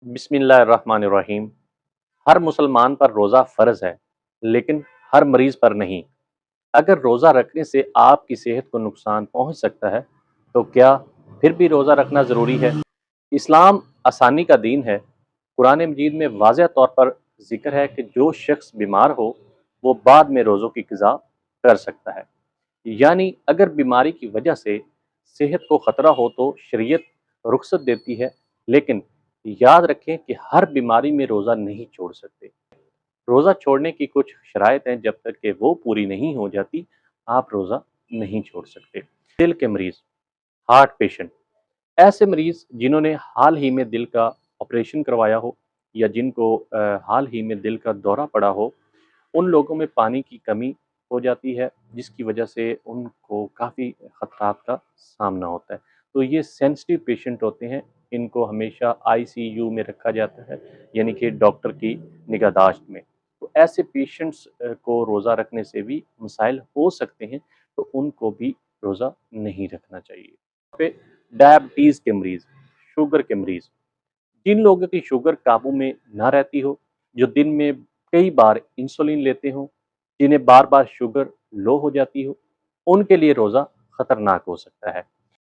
बिस्मिल्लाहिर्रहमानिर्रहीम। हर मुसलमान पर रोज़ा फ़र्ज़ है, लेकिन हर मरीज़ पर नहीं। अगर रोज़ा रखने से आपकी सेहत को नुकसान पहुँच सकता है, तो क्या फिर भी रोज़ा रखना ज़रूरी है? इस्लाम आसानी का दीन है। कुरान मजीद में वाज़ह तौर पर ज़िक्र है कि जो शख्स बीमार हो, वो बाद में रोज़ों की क़ज़ा कर सकता है। यानी अगर बीमारी की वजह से सेहत को ख़तरा हो तो शरीयत रुख्सत देती है, लेकिन याद रखें कि हर बीमारी में रोज़ा नहीं छोड़ सकते। रोज़ा छोड़ने की कुछ शराइत हैं, जब तक कि वो पूरी नहीं हो जाती, आप रोज़ा नहीं छोड़ सकते। दिल के मरीज़, हार्ट पेशेंट, ऐसे मरीज़ जिन्होंने हाल ही में दिल का ऑपरेशन करवाया हो या जिनको हाल ही में दिल का दौरा पड़ा हो, उन लोगों में पानी की कमी हो जाती है, जिसकी वजह से उनको काफ़ी ख़तरात का सामना होता है। तो ये सेंसिटिव पेशेंट होते हैं, इनको हमेशा आईसीयू में रखा जाता है, यानी कि डॉक्टर की निगहदाश्त में। तो ऐसे पेशेंट्स को रोज़ा रखने से भी मसाइल हो सकते हैं, तो उनको भी रोज़ा नहीं रखना चाहिए। पे डायबिटीज़ के मरीज़, शुगर के मरीज़, जिन लोगों की शुगर काबू में ना रहती हो, जो दिन में कई बार इंसुलिन लेते हों, जिन्हें बार-बार शुगर लो हो जाती हो, उनके लिए रोज़ा खतरनाक हो सकता है।